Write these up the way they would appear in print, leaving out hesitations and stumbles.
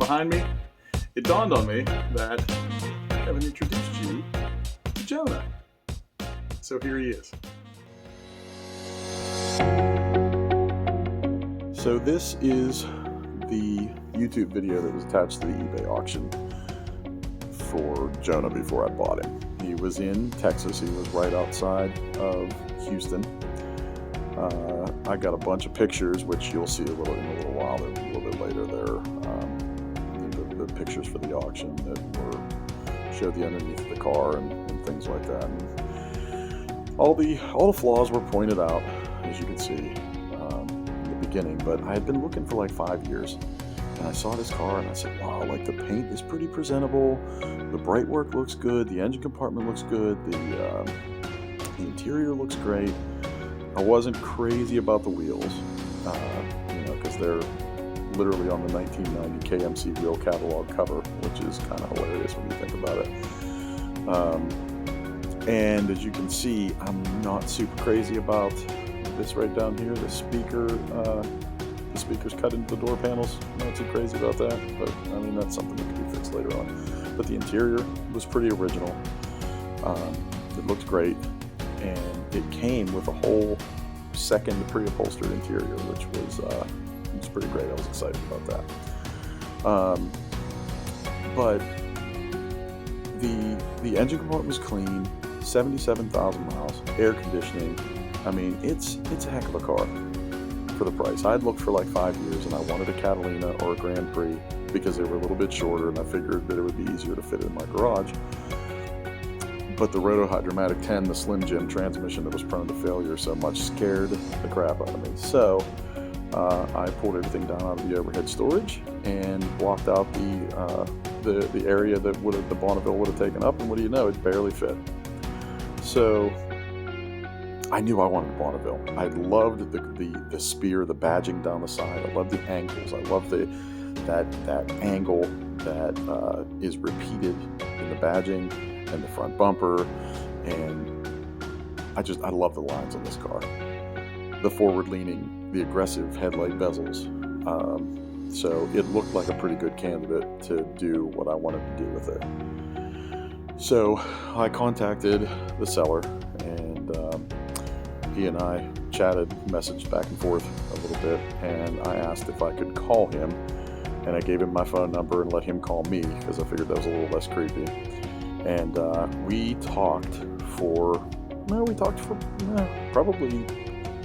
behind me, it dawned on me that I haven't introduced you to Jonah. So here he is. So this is the YouTube video that was attached to the eBay auction for Jonah before I bought him. He was in Texas. He was right outside of Houston. I got a bunch of pictures, which you'll see in a little while. A little bit later there, the pictures for the auction that showed the underneath of the car and things like that. And all the flaws were pointed out, as you can see in the beginning. But I had been looking for like 5 years, and I saw this car, and I said, "Wow, like the paint is pretty presentable. The bright work looks good. The engine compartment looks good. The interior looks great." I wasn't crazy about the wheels, because they're literally on the 1990 KMC wheel catalog cover, which is kind of hilarious when you think about it. And as you can see, I'm not super crazy about this right down here. The speaker's cut into the door panels. I'm not too crazy about that, but I mean, that's something that can be fixed later on. But the interior was pretty original. It looked great. And it came with a whole second pre-upholstered interior, which was pretty great. I was excited about that. But the engine compartment was clean, 77,000 miles, air conditioning. I mean, it's a heck of a car for the price. I had looked for like 5 years, and I wanted a Catalina or a Grand Prix because they were a little bit shorter, and I figured that it would be easier to fit in my garage. But the Roto-Hydromatic 10, the Slim Jim transmission that was prone to failure so much, scared the crap out of me. So I pulled everything down out of the overhead storage and blocked out the area that the Bonneville would have taken up, and what do you know, it barely fit. So I knew I wanted a Bonneville. I loved the spear, the badging down the side. I loved the angles. I loved that angle that is repeated in the badging and the front bumper, and I love the lines on this car. The forward-leaning, the aggressive headlight bezels. So it looked like a pretty good candidate to do what I wanted to do with it. So I contacted the seller, and he and I chatted, messaged back and forth a little bit, and I asked if I could call him, and I gave him my phone number and let him call me because I figured that was a little less creepy. And we talked for probably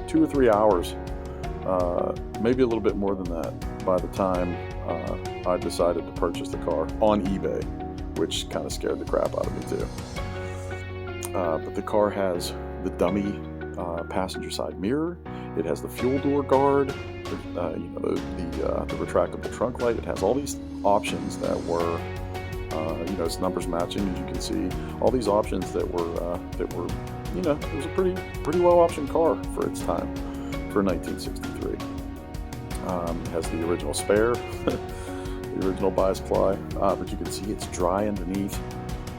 2 or 3 hours, maybe a little bit more than that by the time I decided to purchase the car on eBay, which kind of scared the crap out of me too. But the car has the dummy passenger side mirror. It has the fuel door guard, the retractable trunk light. It has all these options that were it's numbers matching, as you can see. All these options that were it was a pretty well optioned car for its time, for 1963. It has the original spare, the original bias ply, but you can see it's dry underneath.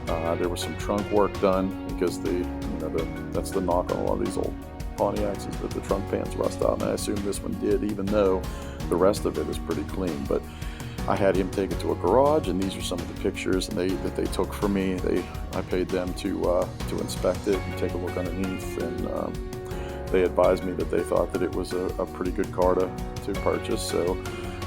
There was some trunk work done because that's the knock on a lot of these old Pontiacs, is that the trunk pans rust out, and I assume this one did, even though the rest of it is pretty clean. But I had him take it to a garage, and these are some of the pictures that they took for me. I paid them to inspect it and take a look underneath, and they advised me that they thought that it was a pretty good car to purchase. So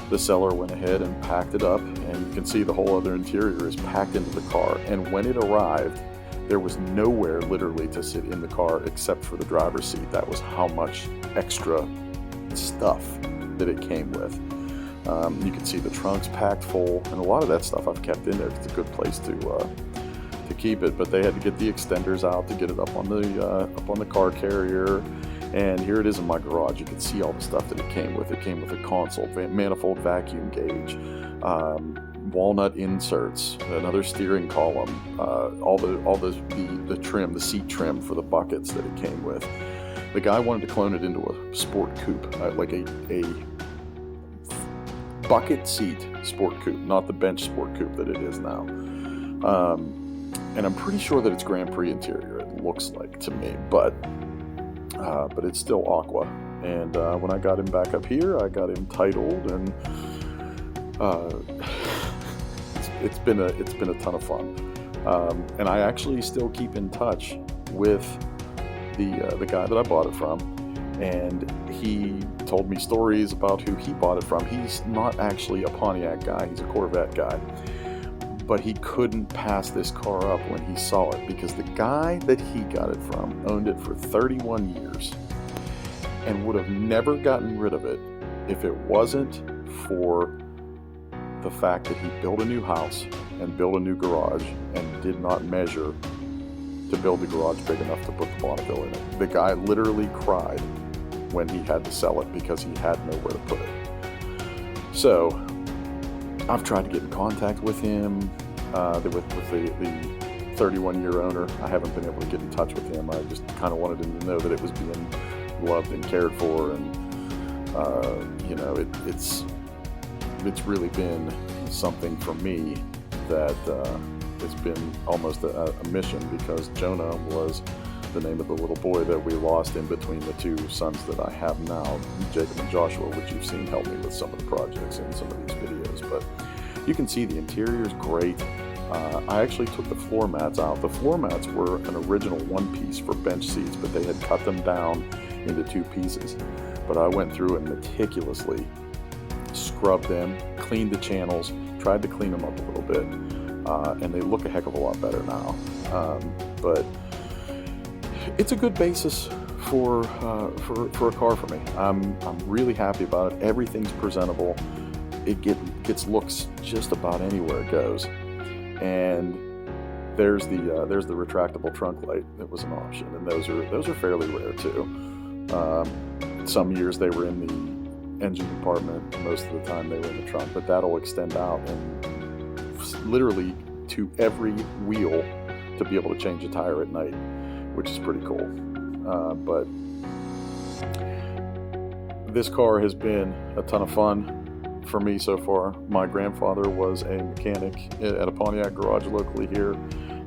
the seller went ahead and packed it up, and you can see the whole other interior is packed into the car. And when it arrived, there was nowhere literally to sit in the car except for the driver's seat. That was how much extra stuff that it came with. You can see the trunk's packed full, and a lot of that stuff I've kept in there. It's a good place to keep it. But they had to get the extenders out to get it up on the car carrier. And here it is in my garage. You can see all the stuff that it came with. It came with a console, manifold vacuum gauge, walnut inserts, another steering column, all the trim, the seat trim for the buckets that it came with. The guy wanted to clone it into a sport coupe, like a bucket seat sport coupe, not the bench sport coupe that it is now. And I'm pretty sure that it's Grand Prix interior, it looks like to me, but it's still aqua. And when I got him back up here, I got him titled, and it's been a ton of fun. And I actually still keep in touch with the guy that I bought it from, and he told me stories about who he bought it from. He's not actually a Pontiac guy, he's a Corvette guy, but he couldn't pass this car up when he saw it, because the guy that he got it from owned it for 31 years and would have never gotten rid of it if it wasn't for the fact that he built a new house and built a new garage and did not measure to build the garage big enough to put the Bonneville in it. The guy literally cried when he had to sell it because he had nowhere to put it. So I've tried to get in contact with him, with the 31-year owner. I haven't been able to get in touch with him. I just kind of wanted him to know that it was being loved and cared for, and it's really been something for me that it's been almost a mission, because Jonah was the name of the little boy that we lost in between the two sons that I have now, Jacob and Joshua, which you've seen help me with some of the projects in some of these videos. But you can see the interior is great. I actually took the floor mats out. The floor mats were an original one piece for bench seats, but they had cut them down into two pieces. But I went through and meticulously scrubbed them, cleaned the channels, tried to clean them up a little bit, and they look a heck of a lot better now. But it's a good basis for a car for me. I'm really happy about it. Everything's presentable. It gets looks just about anywhere it goes. And there's the retractable trunk light that was an option, and those are fairly rare too. Some years they were in the engine compartment, most of the time they were in the trunk, but that'll extend out and literally to every wheel to be able to change a tire at night, which is pretty cool. But this car has been a ton of fun for me so far. My grandfather was a mechanic at a Pontiac garage locally here,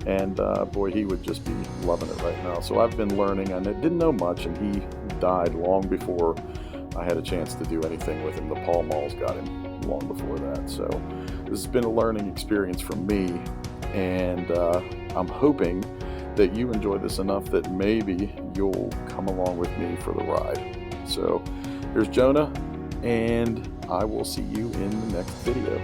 and boy, he would just be loving it right now. So I've been learning, and I didn't know much, and he died long before I had a chance to do anything with him. The Pall Malls got him long before that. So this has been a learning experience for me, and I'm hoping that you enjoy this enough that maybe you'll come along with me for the ride. So here's Jonah, and I will see you in the next video.